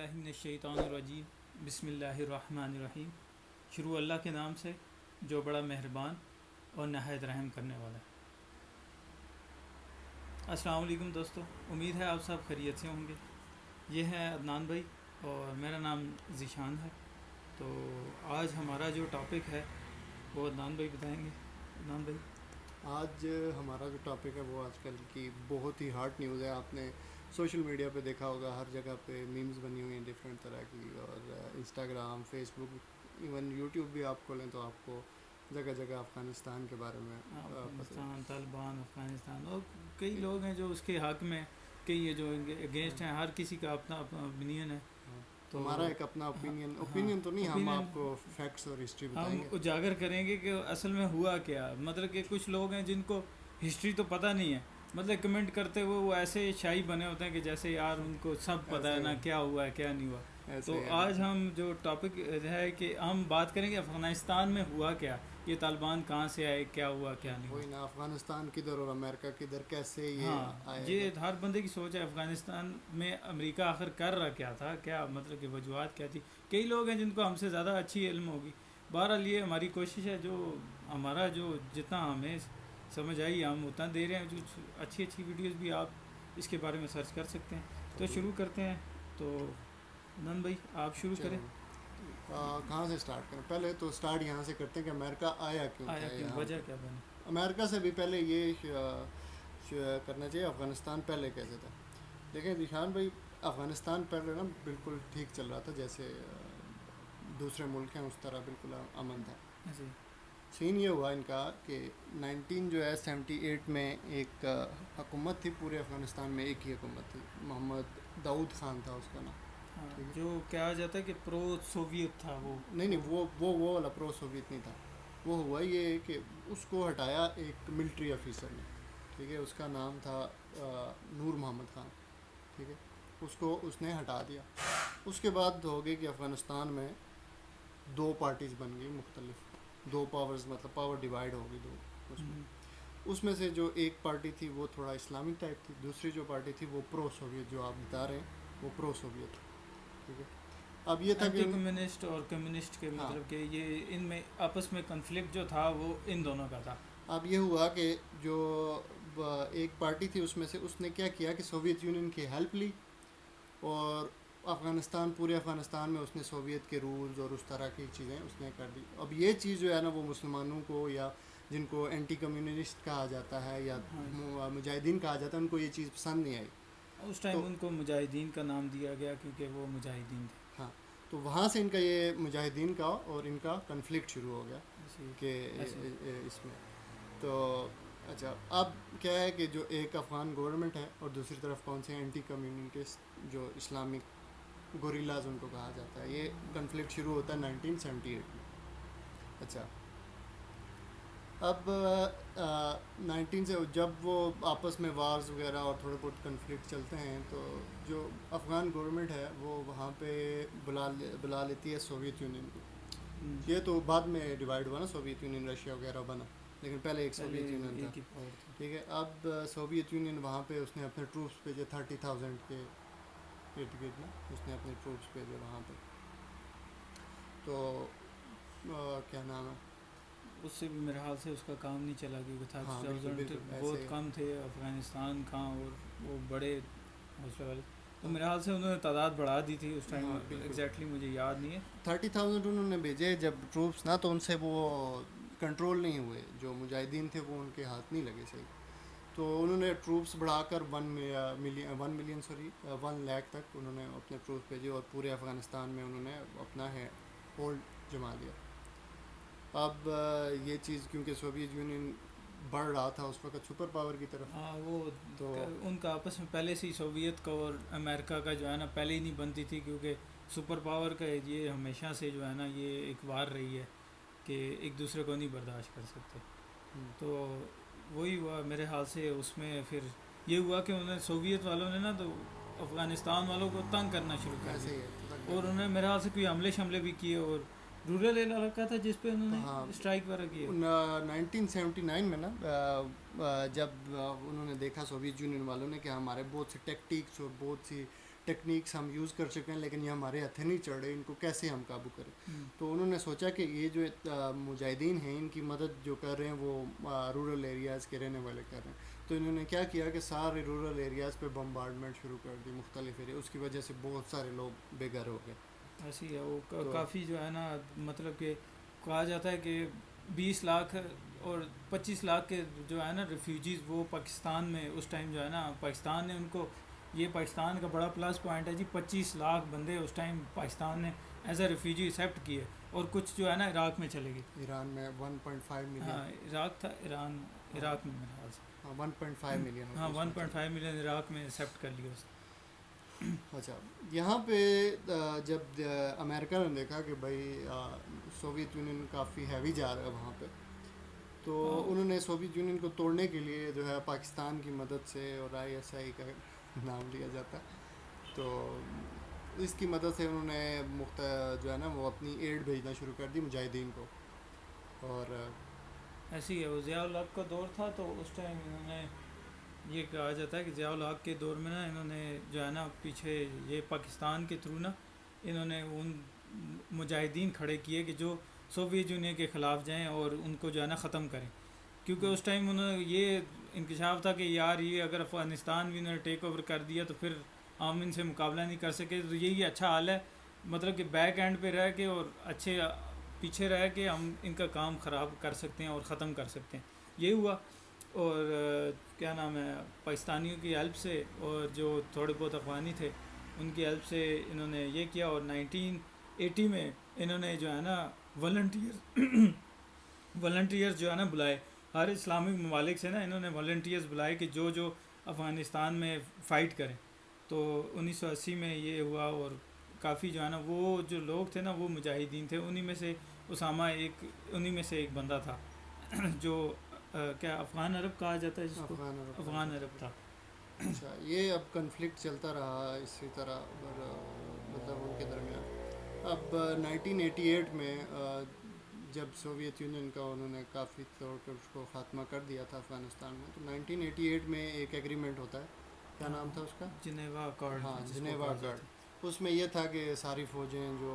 باللہ من الشیطان الرجیم بسم اللہ الرحمن الرحیم. شروع اللہ کے نام سے جو بڑا مہربان اور نہایت رحم کرنے والا ہے. السلام علیکم دوستو, امید ہے آپ سب خیریت سے ہوں گے. یہ ہے عدنان بھائی اور میرا نام ذیشان ہے. تو آج ہمارا جو ٹاپک ہے وہ عدنان بھائی بتائیں گے. عدنان بھائی, آج ہمارا جو ٹاپک ہے وہ آج کل کی بہت ہی ہارٹ نیوز ہے. آپ نے سوشل میڈیا پہ دیکھا ہوگا, ہر جگہ پہ میمز بنی ہوئی ہیں ڈفرینٹ طرح کی, اور انسٹاگرام, فیس بک, ایون یوٹیوب بھی آپ کھولیں تو آپ کو جگہ جگہ افغانستان کے بارے میں پتہ. افغانستان, طالبان, افغانستان, اور کئی لوگ ہیں جو اس کے حق میں, کئی یہ جو اگینسٹ ہیں. ہر کسی کا اپنا اپنا اوپینین ہے. تو ہمارا ایک اپنا اوپینین تو نہیں, ہم آپ کو فیکٹس اور ہسٹری ہم بتائیں گے. اجاگر کریں گے کہ اصل میں ہوا کیا. مطلب کہ کچھ لوگ ہیں جن کو ہسٹری تو پتہ نہیں ہے, مطلب کمنٹ کرتے ہوئے وہ ایسے شاہی بنے ہوتے ہیں کہ جیسے یار ان کو سب پتہ ہے نا کیا ہوا ہے کیا نہیں ہوا. تو آج ہم جو ٹاپک ہے کہ ہم بات کریں گے افغانستان میں ہوا کیا, یہ طالبان کہاں سے آئے, کیا ہوا کیا نہیں ہوا. وہی نا, افغانستان کدھر اور امریکہ کدھر, کیسے ہاں, یہ آئے. یہ ہر بندے کی سوچ ہے. افغانستان میں امریکہ آخر کر رہا کیا تھا, کیا مطلب کہ وجوہات کیا تھی. کئی لوگ ہیں جن کو ہم سے زیادہ اچھی علم ہوگی. بہرحال یہ ہماری کوشش ہے, جو ہمارا جو جتنا ہمیں سمجھ آئی ہم اتنا دے رہے ہیں. جو اچھی اچھی ویڈیوز بھی آپ اس کے بارے میں سرچ کر سکتے ہیں. تو شروع کرتے ہیں. تو نند بھائی آپ شروع کریں. کہاں سے اسٹارٹ کریں؟ پہلے تو اسٹارٹ یہاں سے کرتے ہیں کہ امریکہ آیا کیوں آیا تھا کیوں, یہاں وجہ پہ. کیا بنی. امریکہ سے بھی پہلے یہ کرنا چاہیے افغانستان پہلے کیسے تھا. دیکھیں ذیشان بھائی, افغانستان پہلے نا بالکل ٹھیک چل رہا تھا, جیسے دوسرے ملک ہیں اس طرح بالکل امن تھا. جی سین یہ ہوا ان کا کہ 1978 میں ایک حکومت تھی پورے افغانستان میں, ایک ہی حکومت تھی, محمد داؤد خان تھا اس کا نام. ہاں, ٹھیک ہے, جو کہا جاتا ہے کہ پرو سوویت تھا وہ. نہیں وہ والا پرو سوویت نہیں تھا. وہ ہوا یہ کہ اس کو ہٹایا ایک ملٹری آفیسر نے. ٹھیک ہے, اس کا نام تھا نور محمد خان. ٹھیک ہے, اس نے ہٹا دیا. اس کے بعد ہو گئی کہ افغانستان میں دو پارٹیز بن گئی مختلف, دو پاورز, مطلب پاور ڈیوائڈ ہو گئی دو. اس میں سے جو ایک پارٹی تھی وہ تھوڑا اسلامک ٹائپ تھی, دوسری جو پارٹی تھی وہ پرو سوویت, جو آپ بتا رہے ہیں وہ پرو سوویت. ٹھیک ہے, اب یہ تھا کہ اینٹی کمیونسٹ اور کمیونسٹ کے مطلب کہ یہ ان میں آپس میں کنفلکٹ جو تھا وہ ان دونوں کا تھا. اب یہ ہوا کہ جو ایک پارٹی تھی اس میں سے, اس نے کیا کیا کہ سوویت یونین کی ہیلپ لی, اور پورے افغانستان میں اس نے سوویت کے رولز اور اس طرح کی چیزیں اس نے کر دی. اب یہ چیز جو ہے نا وہ مسلمانوں کو, یا جن کو اینٹی کمیونسٹ کہا جاتا ہے یا مجاہدین کہا جاتا ہے, ان کو یہ چیز پسند نہیں آئی. اس ٹائم ان کو مجاہدین کا نام دیا گیا کیونکہ وہ مجاہدین تھے. ہاں, تو وہاں سے ان کا یہ مجاہدین کا اور ان کا کنفلکٹ شروع ہو گیا کہ اس میں. تو اچھا, اب کیا ہے کہ جو ایک افغان گورنمنٹ ہے اور دوسری طرف کون سے اینٹی کمیونٹسٹ جو اسلامک گوریلاز ان کو کہا جاتا ہے, یہ کنفلکٹ شروع ہوتا ہے 1978 میں. اچھا, اب 19 سے جب وہ آپس میں وارز وغیرہ اور تھوڑے بہت کنفلکٹ چلتے ہیں, تو جو افغان گورنمنٹ ہے وہ وہاں پہ بلا لیتی ہے سوویت یونین کو. یہ تو بعد میں ڈیوائڈ ہوا نا, سوویت یونین رشیا وغیرہ بنا, لیکن پہلے ایک سوویت یونین تھا. ٹھیک ہے, اب سوویت یونین وہاں پہ اس نے اپنے ٹروپس بھیجے 30,000 کے ارد گرد میں, اس نے اپنے ٹروپس بھیجے وہاں پہ. تو کیا نام ہے, اس سے بھی میرے حال سے اس کا کام نہیں چلا, کیونکہ 30,000 بہت کم تھے افغانستان کا, اور وہ بڑے حوصلے والے. تو میرے حال سے انہوں نے تعداد بڑھا دی تھی اس ٹائم, ایگزیکٹلی مجھے یاد نہیں ہے. 30,000 انہوں نے بھیجے جب ٹروپس نا, تو ان سے وہ کنٹرول نہیں ہوئے, جو مجاہدین تھے وہ ان کے ہاتھ نہیں لگے صحیح. تو انہوں نے ٹروپس بڑھا کر 1 لاکھ تک انہوں نے اپنے ٹروپس بھیجے, اور پورے افغانستان میں انہوں نے اپنا ہولڈ جما لیا. اب یہ چیز کیونکہ سوویت یونین بڑھ رہا تھا اس وقت سپر پاور کی طرف. ہاں, وہ تو ان کا آپس میں پہلے سے ہی سوویت کا اور امریکہ کا جو ہے نا پہلے ہی نہیں بنتی تھی, کیونکہ سپر پاور کا یہ ہمیشہ سے جو ہے نا یہ ایک وار رہی ہے کہ ایک دوسرے کو نہیں برداشت کر سکتے. تو وہی ہوا میرے حال سے. اس میں پھر یہ ہوا کہ انہوں نے سوویت والوں نے نا تو افغانستان والوں کو تنگ کرنا شروع کر دیا, اور انہوں نے میرے حال سے کوئی حملے بھی کیے, اور رورل علاقہ تھا جس پہ انہوں نے اسٹرائک وغیرہ کیے. 1979 میں نا, جب انہوں نے دیکھا سوویت یونین والوں نے کہ ہمارے بہت سے ٹیکٹکس اور بہت سی ٹیکنیکس ہم یوز کر چکے ہیں لیکن یہ ہمارے ہتھے نہیں چڑھ رہے، ان کو کیسے ہم قابو کریں. تو انہوں نے سوچا کہ یہ جو مجاہدین ہیں ان کی مدد جو کر رہے ہیں وہ رورل ایریاز کے رہنے والے کر رہے ہیں. تو انہوں نے کیا کیا کہ سارے رورل ایریاز پہ بمبارڈمنٹ شروع کر دی مختلف ایریا، اس کی وجہ سے بہت سارے لوگ بے گھر ہو گئے. ایسی ہے وہ تو کافی جو ہے نا، مطلب کہ کہا جاتا ہے کہ 20 لاکھ اور 25 لاکھ کے جو ہے نا ریفیوجیز وہ پاکستان میں اس ٹائم جو ہے نا، پاکستان نے ان کو، یہ پاکستان کا بڑا پلس پوائنٹ ہے جی، 25 لاکھ بندے اس ٹائم پاکستان نے ایز اے ریفیوجی ایکسیپٹ کیے، اور کچھ جو ہے نا عراق میں چلے گئے. ایران میں 1.5 ملین. ہاں عراق تھا، عراق میں میرے خیال سے. 1.5 ملین. ہاں 1.5 ملین عراق میں ایکسیپٹ کر لیا اس نے. اچھا، یہاں پہ جب امریکہ نے دیکھا کہ بھائی سوویت یونین کافی ہیوی جا رہا ہے وہاں پہ، تو انہوں نے سوویت یونین کو توڑنے کے لیے جو ہے پاکستان کی مدد سے، اور ISI کا نام لیا جاتا، تو اس کی مدد سے انہوں نے جو ہے نا وہ اپنی ایڈ بھیجنا شروع کر دی مجاہدین کو. اور ایسی ہے وہ ضیاء الحق کا دور تھا، تو اس ٹائم انہوں نے، یہ کہا جاتا ہے کہ ضیاء الحق کے دور میں نا انہوں نے جو ہے نا پیچھے یہ پاکستان کے تھرو نا انہوں نے ان مجاہدین کھڑے کیے کہ جو سوویت یونین کے خلاف جائیں اور ان کو جو ہے نا ختم کریں، کیونکہ اس ٹائم انہوں نے یہ انکشاف تھا کہ یار یہ اگر افغانستان بھی انہوں نے ٹیک اوور کر دیا تو پھر ہم ان سے مقابلہ نہیں کر سکے. تو یہی اچھا حال ہے، مطلب کہ بیک اینڈ پہ رہ کے اور اچھے پیچھے رہ کے ہم ان کا کام خراب کر سکتے ہیں اور ختم کر سکتے ہیں. یہ ہوا، اور کیا نام ہے، پاکستانیوں کی ہیلپ سے اور جو تھوڑے بہت افغانی تھے ان کی ہیلپ سے انہوں نے یہ کیا، اور 1980 میں انہوں نے جو ہے نا والنٹیئرز جو ہے نا بلائے ہر اسلامی ممالک سے نا، انہوں نے والنٹیئرز بلائے کہ جو افغانستان میں فائٹ کریں. تو 1980 میں یہ ہوا، اور کافی جو ہے نا وہ جو لوگ تھے نا وہ مجاہدین تھے. انہی میں سے اسامہ انہی میں سے ایک بندہ تھا جو کیا افغان عرب کہا جاتا ہے جس کو، افغان عرب تھا. اچھا، یہ اب کنفلکٹ چلتا رہا اسی طرح، اور مطلب ان کے درمیان. اب 1988 میں جب سوویت یونین کا انہوں نے کافی طور پر اس کو خاتمہ کر دیا تھا افغانستان میں، تو 1988 میں ایک ایگریمنٹ ہوتا ہے، کیا نام تھا اس کا؟ Geneva accord. ہاں، جنیوا اکارڈ. اس میں یہ تھا کہ ساری فوجیں جو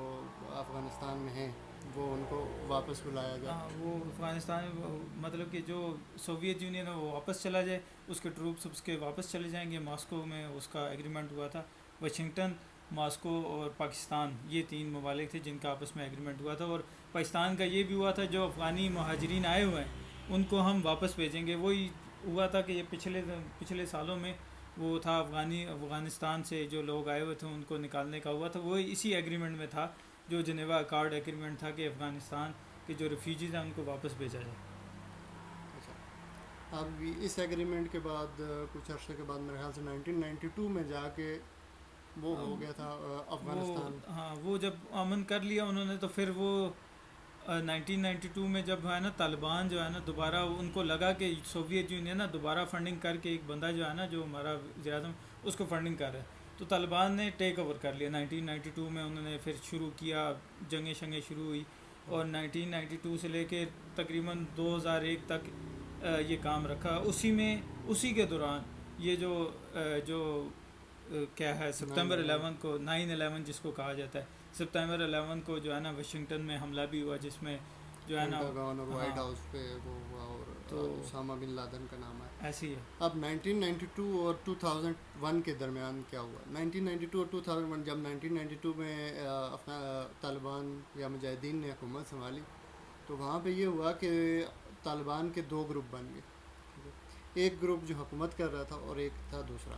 افغانستان میں ہیں وہ ان کو واپس بلایا جائے. ہاں وہ افغانستان میں مطلب کہ جو سوویت یونین ہے وہ واپس چلا جائے، اس کے ٹروپس اس کے واپس چلے جائیں گے. ماسکو میں اس کا ایگریمنٹ ہوا تھا. واشنگٹن، ماسکو اور پاکستان، یہ 3 ممالک تھے جن کا آپس میں ایگریمنٹ ہوا تھا. اور پاکستان کا یہ بھی ہوا تھا جو افغانی مہاجرین آئے ہوئے ہیں ان کو ہم واپس بھیجیں گے. وہی ہوا تھا کہ یہ پچھلے سالوں میں وہ تھا، افغانستان سے جو لوگ آئے ہوئے تھے ان کو نکالنے کا ہوا تھا. وہ اسی ایگریمنٹ میں تھا جو جنیوا اکارڈ ایگریمنٹ تھا کہ افغانستان کہ جو ریفیوجیز ہیں ان کو واپس بھیجا جائے. اچھا، اب اس ایگریمنٹ کے بعد کچھ عرصے کے بعد میرے خیال سے 1992 میں جا کے وہ ہو گیا تھا افغانستان. ہاں وہ جب امن کر لیا انہوں نے، تو پھر وہ 1992 میں جب ہے نا طالبان جو ہے نا دوبارہ ان کو لگا کہ سوویت یونین نا دوبارہ فنڈنگ کر کے ایک بندہ جو ہے نا جو ہمارا وزیر اعظم اس کو فنڈنگ کر رہا ہے، تو طالبان نے ٹیک اوور کر لیا 1992 میں. انہوں نے پھر شروع کیا، جنگیں شروع ہوئی، اور 1992 سے لے کے تقریباً 2001 تک یہ کام رکھا. اسی کے دوران یہ جو کیا ہے سپتمبر 11 کو 9/11 جس کو کہا جاتا ہے، سپتمبر 11 کو جو ہے نا واشنگٹن میں حملہ بھی ہوا جس میں جو ہے نا وائٹ ہاؤس پہ وہ ہوا، اور تو اسامہ بن لادن کا نام ہے. ایسی ہے. اب 1992 اور 2001 کے درمیان کیا ہوا؟ 1992 اور 2001 جب 1992 میں طالبان یا مجاہدین نے حکومت سنبھالی، تو وہاں پہ یہ ہوا کہ طالبان کے 2 گروپ بن گئے. ایک گروپ جو حکومت کر رہا تھا اور ایک تھا دوسرا.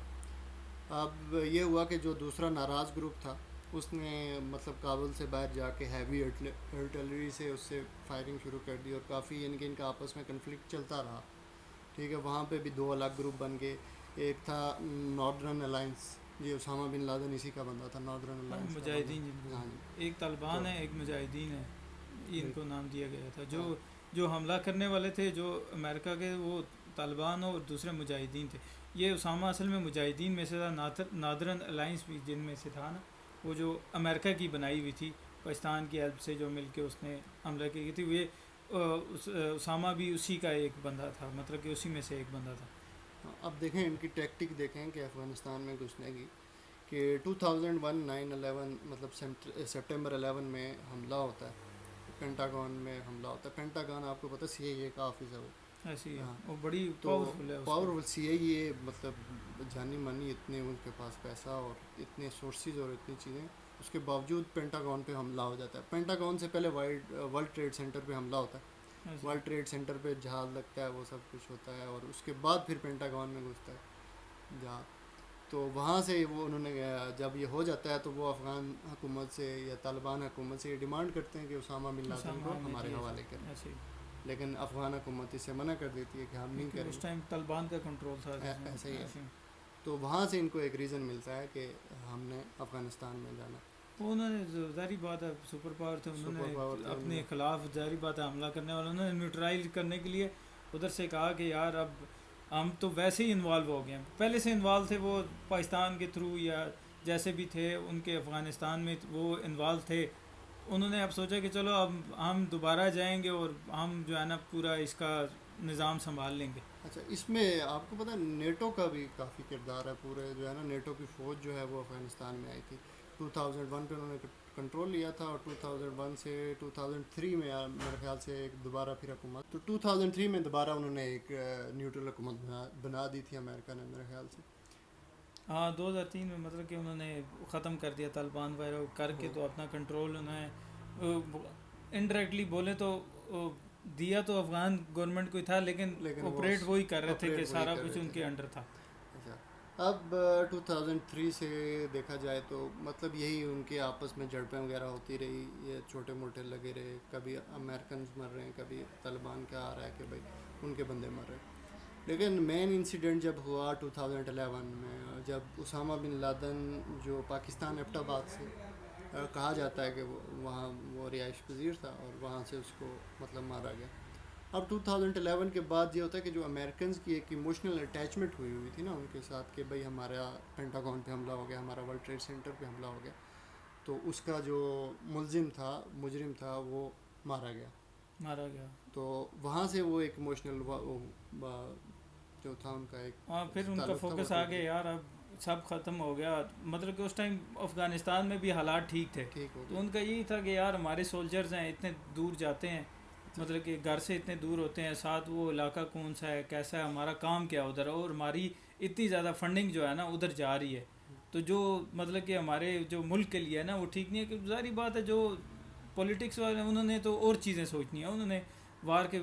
اب یہ ہوا کہ جو دوسرا ناراض گروپ تھا اس نے مطلب کابل سے باہر جا کے ہیوی آرٹلری سے اس سے فائرنگ شروع کر دی، اور کافی یعنی کہ ان کا آپس میں کنفلکٹ چلتا رہا. ٹھیک ہے، وہاں پہ بھی 2 الگ گروپ بن گئے. ایک تھا ناردرن الائنس، یہ اسامہ بن لادن اسی کا بندہ تھا، ناردرن الائنس مجاہدین. ہاں جی، ایک طالبان ہے، ایک مجاہدین ہے، ان کو نام دیا گیا تھا. جو حملہ کرنے والے تھے جو امریکہ کے، وہ طالبان اور دوسرے مجاہدین تھے. یہ اسامہ اصل میں مجاہدین میں سے تھا. ناردرن الائنس بھی جن میں سے تھا نا، وہ جو امریکہ کی بنائی ہوئی تھی پاکستان کی ہیلپ سے جو مل کے اس نے حملہ کی تھی. وہ اسامہ بھی اسی کا ایک بندہ تھا، مطلب کہ اسی میں سے ایک بندہ تھا. اب دیکھیں ان کی ٹیکٹک دیکھیں کہ افغانستان میں گھسنے کی، کہ 2001 9/11 مطلب سپٹمبر 11 میں حملہ ہوتا ہے، پینٹاگون میں حملہ ہوتا ہے. پینٹاگون آپ کو پتہ CIA کا آفس ہے وہ. ایسی ہے ہاں وہ بڑی تو پاورفل ہے اس کا. پاورفل CIA مطلب جانی مانی اتنے ان کے پاس پیسہ اور اتنے سورسز اور اتنی چیزیں، اس کے باوجود پینٹاگون پہ حملہ ہو جاتا ہے. پینٹاگون سے پہلے ورلڈ ٹریڈ سینٹر پہ حملہ ہوتا ہے. ایسی. ورلڈ ٹریڈ سینٹر پہ جہاز لگتا ہے، وہ سب کچھ ہوتا ہے، اور اس کے بعد پھر پینٹاگون میں گھستا ہے جہاز. تو وہاں سے وہ انہوں نے جب یہ ہو جاتا ہے تو وہ افغان حکومت سے یا طالبان حکومت سے یہ ڈیمانڈ کرتے ہیں کہ اسامہ بن لادن کو ہمارے حوالے کریں، ایسی. لیکن افغان حکومت اس سے منع کر دیتی ہے کہ ہم نہیں کیونکہ اس کریں ٹائم طالبان کا کنٹرول تھا. ایسا ہی ہے. ایسی. تو وہاں سے ان کو ایک ریزن ملتا ہے کہ ہم نے افغانستان میں جانا. وہ انہوں نے ظاہری بات ہے سپر پاور تھے، انہوں سپر پاور نے تھے اپنے خلاف ظاہری بات ہے حملہ کرنے والا، انہوں نے نیوٹرائز کرنے کے لیے ادھر سے کہا کہ یار اب ہم تو ویسے ہی انوالو ہو گئے ہیں، پہلے سے انوالو تھے وہ پاکستان کے تھرو یا جیسے بھی تھے ان کے افغانستان میں وہ انوالو تھے. انہوں نے اب سوچا کہ چلو اب ہم دوبارہ جائیں گے اور ہم جو ہے نا پورا اس کا نظام سنبھال لیں گے. اچھا اس میں آپ کو پتہ نیٹو کا بھی کافی کردار ہے. پورے جو ہے نا نیٹو کی فوج جو ہے وہ افغانستان میں آئی تھی 2001 پہ، انہوں نے کنٹرول لیا تھا، اور 2001 سے 2003 میں میرے خیال سے ایک دوبارہ پھر حکومت، تو 2003 میں دوبارہ انہوں نے ایک نیوٹرل حکومت بنا دی تھی امریکہ نے میرے خیال سے. ہاں 2003 میں مطلب کہ انہوں نے ختم کر دیا طالبان وغیرہ کر کے، تو اپنا کنٹرول انہوں نے انڈائریکٹلی بولے تو دیا تو افغان گورنمنٹ کو ہی تھا، لیکن آپریٹ وہی کر رہے تھے کہ سارا کچھ ان کے انڈر تھا. اچھا اب 2003 سے دیکھا جائے تو مطلب یہی ان کے آپس میں جھڑپیں وغیرہ ہوتی رہی، یہ چھوٹے موٹے لگے رہے، کبھی امریکنز مر رہے ہیں، کبھی طالبان کا آ رہا ہے کہ بھائی ان کے بندے مر رہے ہیں. لیکن مین انسیڈنٹ جب ہوا 2011 میں، جب اسامہ بن لادن جو پاکستان ایبٹ آباد سے کہا جاتا ہے کہ وہاں وہ رہائش پذیر تھا، اور وہاں سے اس کو مطلب مارا گیا. اب 2011 کے بعد یہ ہوتا ہے کہ جو امریکنز کی ایک ایموشنل اٹیچمنٹ ہوئی تھی نا ان کے ساتھ کہ بھائی ہمارا پینٹاگون پہ حملہ ہو گیا، ہمارا ورلڈ ٹریڈ سینٹر پہ حملہ ہو گیا، تو اس کا جو مجرم تھا وہ مارا گیا. تو وہاں سے وہ ایک ایموشنل جو تھا ان کا ایک پھر ان کا فوکس آ گیا یار اب سب ختم ہو گیا. مطلب کہ اس ٹائم افغانستان میں بھی حالات ٹھیک تھے، تو ان کا یہی تھا کہ یار ہمارے سولجرز ہیں اتنے دور جاتے ہیں، مطلب کہ گھر سے اتنے دور ہوتے ہیں، ساتھ وہ علاقہ کون سا ہے، کیسا ہے، ہمارا کام کیا ادھر، اور ہماری اتنی زیادہ فنڈنگ جو ہے نا ادھر جا رہی ہے، تو جو مطلب کہ ہمارے جو ملک کے لیے ہے نا وہ ٹھیک نہیں ہے. کہ ظاہری بات ہے جو پولیٹکس والے انہوں نے تو اور چیزیں سوچنی ہیں، انہوں نے وار کے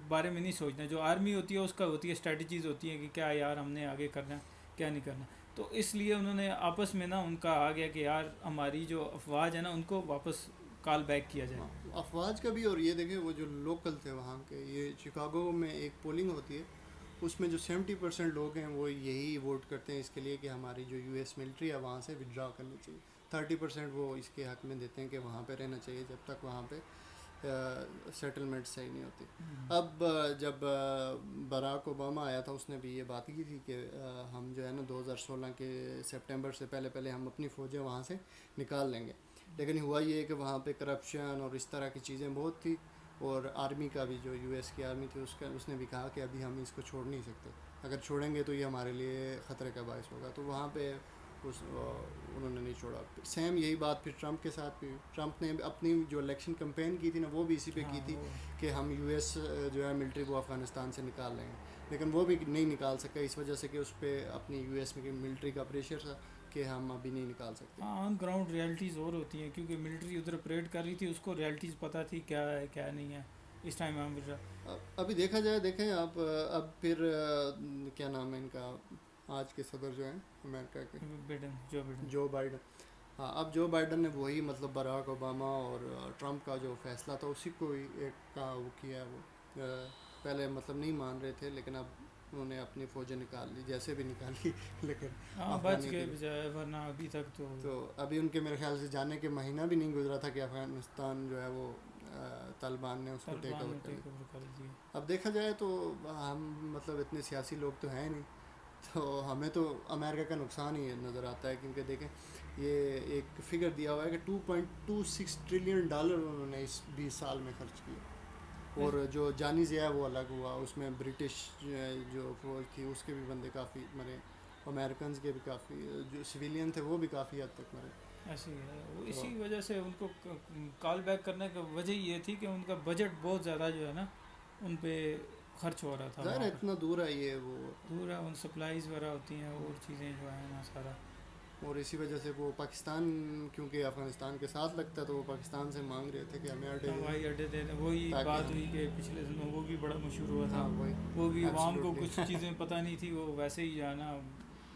بارے میں نہیں سوچنا. جو آرمی ہوتی ہے اس کا ہوتی ہے اسٹریٹجیز ہوتی ہیں کہ کیا یار ہم نے آگے کرنا ہے کیا نہیں کرنا. تو اس لیے انہوں نے آپس میں نا ان کا آ گیا کہ یار ہماری جو افواج ہے نا ان کو واپس کال بیک کیا جائے. افواج کا بھی. اور یہ دیکھیں وہ جو لوکل تھے وہاں کے، یہ شکاگو میں ایک پولنگ ہوتی ہے، اس میں جو 70% لوگ ہیں وہ یہی ووٹ کرتے ہیں اس کے لیے کہ ہماری جو US ملٹری ہے وہاں سے ودرا کرنی چاہیے. 30% وہ اس کے حق میں دیتے ہیں کہ وہاں پہ رہنا چاہیے جب تک وہاں پہ سیٹلمنٹ صحیح نہیں ہوتی. اب جب براک اوباما آیا تھا اس نے بھی یہ بات کی تھی کہ ہم جو ہے نا 2016 کے سپٹمبر سے پہلے ہم اپنی فوجیں وہاں سے نکال لیں گے. لیکن ہوا یہ کہ وہاں پہ کرپشن اور اس طرح کی چیزیں بہت تھی، اور آرمی کا بھی جو US کی آرمی تھی اس نے بھی کہا کہ ابھی ہم اس کو چھوڑ نہیں سکتے، اگر چھوڑیں گے تو یہ ہمارے لیے خطرے کا باعث ہوگا. تو وہاں پہ انہوں نے نہیں چھوڑا. سیم یہی بات پھر ٹرمپ کے ساتھ بھی، ٹرمپ نے اپنی جو الیکشن کمپین کی تھی نا وہ بھی اسی پہ کی تھی کہ ہم US جو ہے ملٹری کو افغانستان سے نکال لیں گے، لیکن وہ بھی نہیں نکال سکا اس وجہ سے کہ اس پہ اپنی US میں ملٹری کا پریشر تھا کہ ہم ابھی نہیں نکال سکتے. آن گراؤنڈ ریالٹیز اور ہوتی ہیں کیونکہ ملٹری ادھر آپریٹ کر رہی تھی، اس کو ریالٹیز پتہ تھی کیا ہے کیا نہیں ہے. اس ٹائم ہم ابھی دیکھا جائے، دیکھیں آپ اب پھر کیا نام ہے ان کا آج کے صدر جو ہیں امریکہ کے، جو بائیڈن. ہاں اب جو بائیڈن نے وہی مطلب براک اوباما اور ٹرمپ کا جو فیصلہ تھا اسی کو ہی ایک کا وہ کیا. وہ پہلے مطلب نہیں مان رہے تھے، لیکن اب انہوں نے اپنی فوجیں نکال لی جیسے بھی نکالی، لیکن بچ کے بجائے ورنہ ابھی تک تو ابھی ان کے میرے خیال سے جانے کے مہینہ بھی نہیں گزرا تھا کہ افغانستان جو ہے وہ طالبان نے اس کو ٹیک اوور کر دیا. اب دیکھا جائے تو ہم مطلب اتنے سیاسی لوگ تو ہیں نہیں، تو ہمیں تو امریکہ کا نقصان ہی نظر آتا ہے. کیونکہ دیکھیں یہ ایک فگر دیا ہوا ہے کہ $2.26 ٹریلین انہوں نے اس 20 سال میں خرچ کیا، اور جو جانی ضیاء وہ الگ ہوا، اس میں برٹش جو فوج تھی اس کے بھی بندے کافی مرے. امریکنز کے بھی کافی جو سویلین تھے وہ بھی کافی حد تک مرے. ایسی ہے وہ اسی وجہ سے ان کو کال بیک کرنے کا وجہ یہ تھی کہ ان کا بجٹ بہت زیادہ جو ہے نا ان پہ خرچ ہو رہا تھا. ظاہر ہے اتنا دور ہے یہ وہ دور ہے, ان سپلائیز وغیرہ ہوتی ہیں اور چیزیں جو ہیں نا سارا, اور اسی وجہ سے وہ پاکستان کیونکہ افغانستان کے ساتھ لگتا ہے تو وہ پاکستان سے مانگ رہے تھے کہ ہمیں اڈے ہوائی اڈے دے دیں. وہی بات ہوئی کہ پچھلے دنوں وہ بھی بڑا مشہور ہوا تھا. وہ بھی عوام کو کچھ چیزیں پتہ نہیں تھی, وہ ویسے ہی جو ہے نا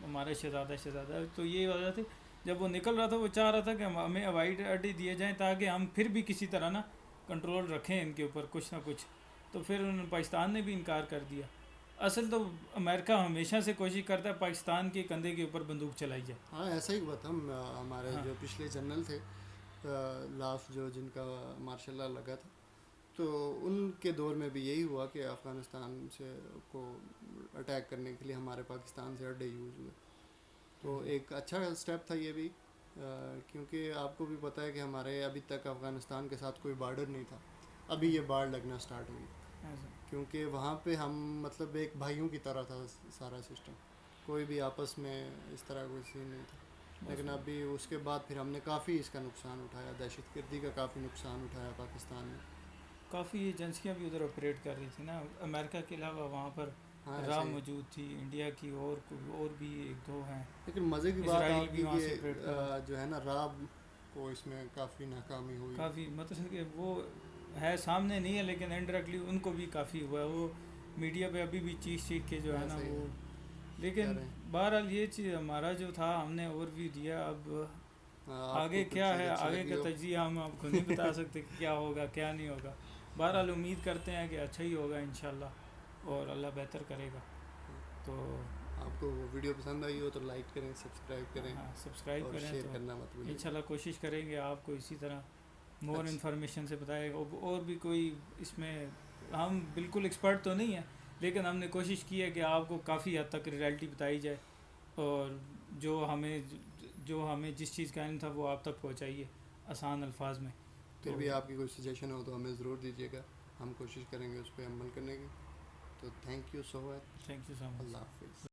ہمارے شہزادہ تو یہ وجہ تھی جب وہ نکل رہا تھا وہ چاہ رہا تھا کہ ہمیں ہوائی اڈے دیے جائیں تاکہ ہم پھر بھی کسی طرح نا کنٹرول رکھیں ان کے اوپر کچھ نہ کچھ. تو پھر پاکستان نے بھی انکار کر دیا. اصل تو امریکہ ہمیشہ سے کوشش کرتا ہے پاکستان کے کندھے کے اوپر بندوق چلائی جائے. ہاں ایسا ہی ہوا تھا. ہمارے جو پچھلے جنرل تھے لاف جو جن کا مارشل لا لگا تھا تو ان کے دور میں بھی یہی ہوا کہ افغانستان سے کو اٹیک کرنے کے لیے ہمارے پاکستان سے اڈے یوز ہوئے. تو ایک اچھا اسٹیپ تھا یہ بھی, کیونکہ آپ کو بھی پتہ ہے کہ ہمارے ابھی تک افغانستان کے ساتھ کوئی بارڈر نہیں تھا. ابھی یہ باڑ لگنا سٹارٹ ہوئی کیونکہ وہاں پہ ہم مطلب ایک بھائیوں کی طرح تھا سارا سسٹم, کوئی بھی آپس میں اس طرح کوئی سین نہیں تھا. لیکن ابھی اس کے بعد پھر ہم نے کافی اس کا نقصان اٹھایا, دہشت گردی کا کافی نقصان اٹھایا پاکستان میں. کافی ایجنسیاں بھی ادھر آپریٹ کر رہی تھیں نا امریکہ کے علاوہ, وہاں پر را موجود تھی انڈیا کی اور بھی ایک دو ہیں. لیکن مزے کی بات آپ کی کہ جو ہے نا را کو اس میں کافی ناکامی ہوئی. کافی مطلب کہ وہ ہے سامنے نہیں ہے لیکن انڈائریکٹلی ان کو بھی کافی ہوا ہے. وہ میڈیا پہ ابھی بھی چیخ کے جو ہے نا وہ, لیکن بہرحال یہ چیز ہمارا جو تھا ہم نے اوور ویو دیا. اب آگے کیا ہے, آگے کا تجزیہ ہم آپ کو نہیں بتا سکتے کہ کیا ہوگا کیا نہیں ہوگا. بہرحال امید کرتے ہیں کہ اچھا ہی ہوگا انشاءاللہ اور اللہ بہتر کرے گا. تو آپ کو ویڈیو پسند آئی ہو تو لائک کریں, سبسکرائب کریں, سبسکرائب کریں, شیئر کرنا مت بھولیں. انشاءاللہ کوشش کریں گے آپ کو اسی طرح مور انفارمیشن سے بتائے گا. اور بھی کوئی اس میں ہم بالکل ایکسپرٹ تو نہیں ہیں لیکن ہم نے کوشش کی ہے کہ آپ کو کافی حد تک ریئلٹی بتائی جائے اور جو ہمیں جس چیز کا علم تھا وہ آپ تک پہنچائیے آسان الفاظ میں. پھر بھی آپ کی کوئی سجیشن ہو تو ہمیں ضرور دیجیے گا, ہم کوشش کریں گے اس پہ عمل کرنے کی. تو thank you so much. Thank you so much. اللہ حافظ.